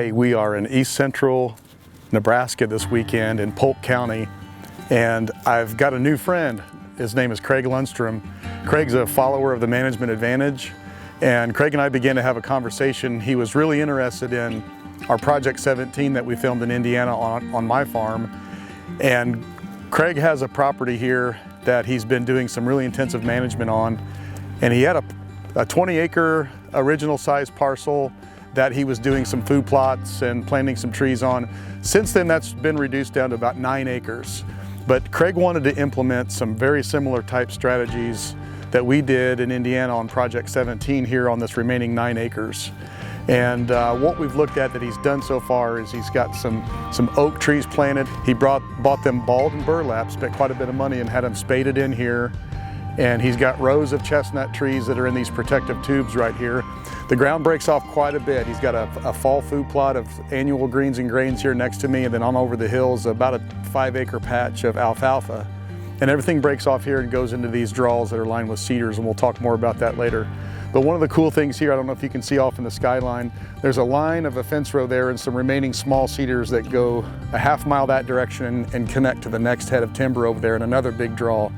Hey, we are in east central Nebraska this weekend in Polk County, and I've got a new friend. His name is Craig Lundstrom. Craig's a follower of the Management Advantage, and Craig and I began to have a conversation. He was really interested in our Project 17 that we filmed in Indiana on my farm, and Craig has a property here that he's been doing some really intensive management on, and he had a 20-acre original size parcel that he was doing some food plots and planting some trees on. Since then, that's been reduced down to about 9 acres. But Craig wanted to implement some very similar type strategies that we did in Indiana on Project 17 here on this remaining 9 acres. And what we've looked at that he's done so far is he's got some oak trees planted. He bought them balled and burlap, spent quite a bit of money and had them spaded in here. And he's got rows of chestnut trees that are in these protective tubes right here. The ground breaks off quite a bit. He's got a fall food plot of annual greens and grains here next to me, and then on over the hills, about a 5-acre patch of alfalfa. And everything breaks off here and goes into these draws that are lined with cedars, and we'll talk more about that later. But one of the cool things here, I don't know if you can see off in the skyline, there's a line of a fence row there and some remaining small cedars that go a half mile that direction and connect to the next head of timber over there and another big draw.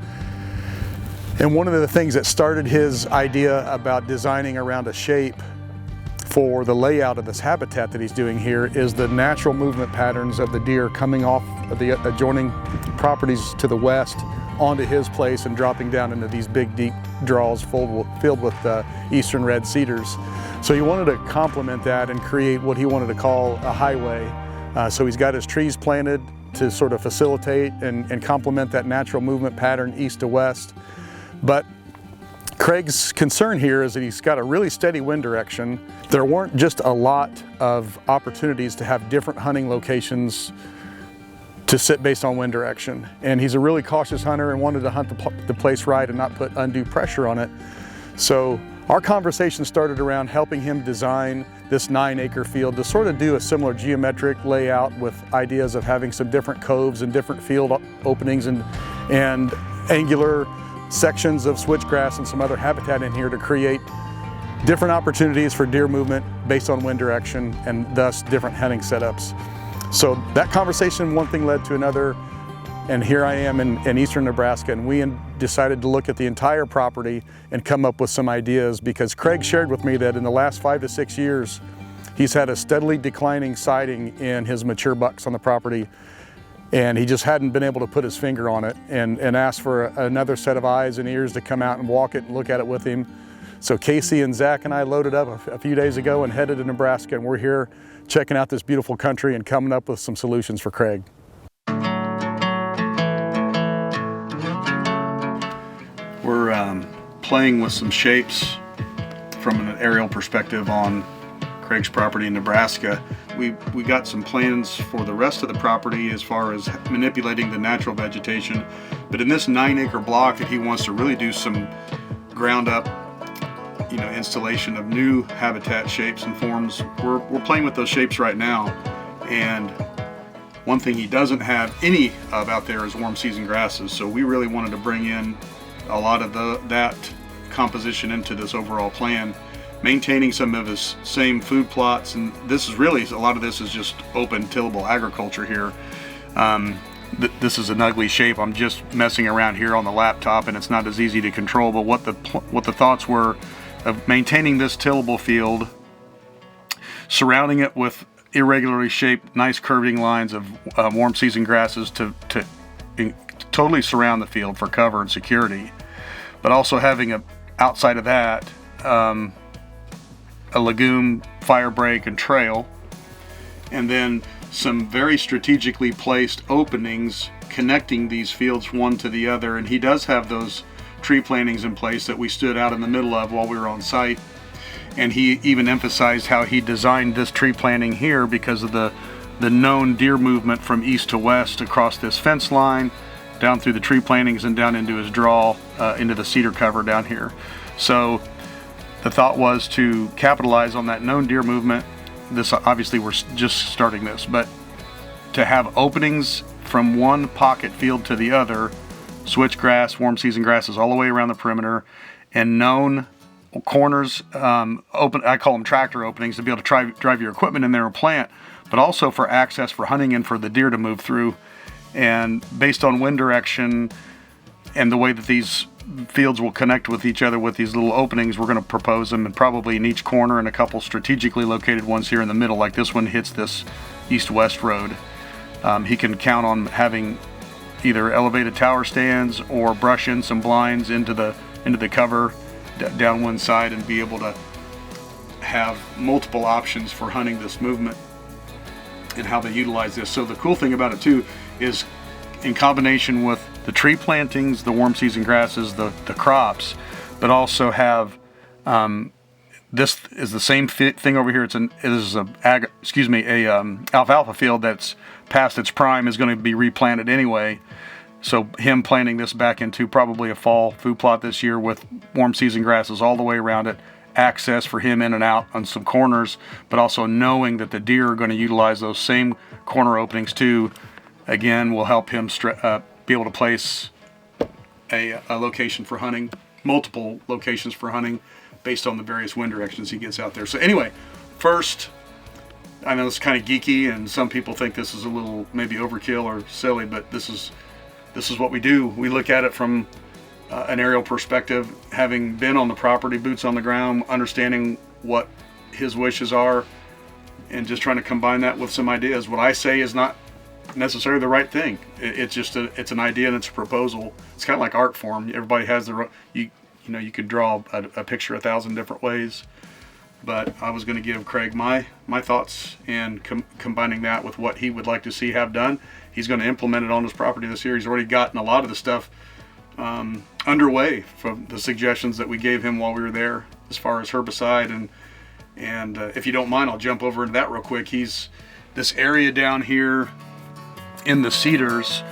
And one of the things that started his idea about designing around a shape for the layout of this habitat that he's doing here is the natural movement patterns of the deer coming off of the adjoining properties to the west onto his place and dropping down into these big deep draws filled with eastern red cedars. So he wanted to complement that and create what he wanted to call a highway. So he's got his trees planted to sort of facilitate and complement that natural movement pattern east to west. But Craig's concern here is that he's got a really steady wind direction. There weren't just a lot of opportunities to have different hunting locations to sit based on wind direction. And he's a really cautious hunter and wanted to hunt the place right and not put undue pressure on it. So our conversation started around helping him design this 9-acre field to sort of do a similar geometric layout with ideas of having some different coves and different field openings and angular sections of switchgrass and some other habitat in here to create different opportunities for deer movement based on wind direction and thus different hunting setups. So that conversation, one thing led to another, and here I am in eastern Nebraska, and we decided to look at the entire property and come up with some ideas because Craig shared with me that in the last 5 to 6 years, he's had a steadily declining sighting in his mature bucks on the property. And he just hadn't been able to put his finger on it and asked for another set of eyes and ears to come out and walk it and look at it with him. So Casey and Zach and I loaded up a few days ago and headed to Nebraska, and we're here checking out this beautiful country and coming up with some solutions for Craig. We're playing with some shapes from an aerial perspective on Craig's property in Nebraska. We got some plans for the rest of the property as far as manipulating the natural vegetation, but in this 9-acre block that he wants to really do some ground up, installation of new habitat shapes and forms. We're playing with those shapes right now, and one thing he doesn't have any of out there is warm season grasses. So we really wanted to bring in a lot of that composition into this overall plan, maintaining some of his same food plots. And this is really, a lot of this is just open tillable agriculture here. This is an ugly shape. I'm just messing around here on the laptop and it's not as easy to control, but what the thoughts were of maintaining this tillable field, surrounding it with irregularly shaped, nice curving lines of warm season grasses to totally surround the field for cover and security, but also having outside of that, a legume, fire break, and trail, and then some very strategically placed openings connecting these fields one to the other. And he does have those tree plantings in place that we stood out in the middle of while we were on site. And he even emphasized how he designed this tree planting here because of the known deer movement from east to west across this fence line, down through the tree plantings and down into his draw, into the cedar cover down here. So the thought was to capitalize on that known deer movement. This, obviously we're just starting this, but to have openings from one pocket field to the other, switchgrass, warm season grasses all the way around the perimeter, and known corners, open, I call them tractor openings, to be able to drive your equipment in there or plant, but also for access for hunting and for the deer to move through. And based on wind direction and the way that these fields will connect with each other with these little openings, we're going to propose them, and probably in each corner and a couple strategically located ones here in the middle, like this one hits this east-west road. He can count on having either elevated tower stands or brush in some blinds into the cover down one side, and be able to have multiple options for hunting this movement and how they utilize this. So the cool thing about it too is, in combination with the tree plantings, the warm season grasses, the crops, but also have this is the same thing over here. It is a alfalfa field that's past its prime, is going to be replanted anyway. So him planting this back into probably a fall food plot this year with warm season grasses all the way around it, access for him in and out on some corners, but also knowing that the deer are going to utilize those same corner openings too, again, will help him be able to place a location for hunting, multiple locations for hunting, based on the various wind directions he gets out there. So anyway, first, I know it's kind of geeky, and some people think this is a little maybe overkill or silly, but this is what we do. We look at it from an aerial perspective, having been on the property, boots on the ground, understanding what his wishes are, and just trying to combine that with some ideas. What I say is not necessarily the right thing. It's just it's an idea and it's a proposal. It's kind of like art form. Everybody has you could draw a picture 1,000 different ways, but I was going to give Craig my thoughts, and combining that with what he would like to see have done. He's going to implement it on his property this year. He's already gotten a lot of the stuff underway from the suggestions that we gave him while we were there, as far as herbicide, and if you don't mind, I'll jump over into that real quick. This area down here in the cedars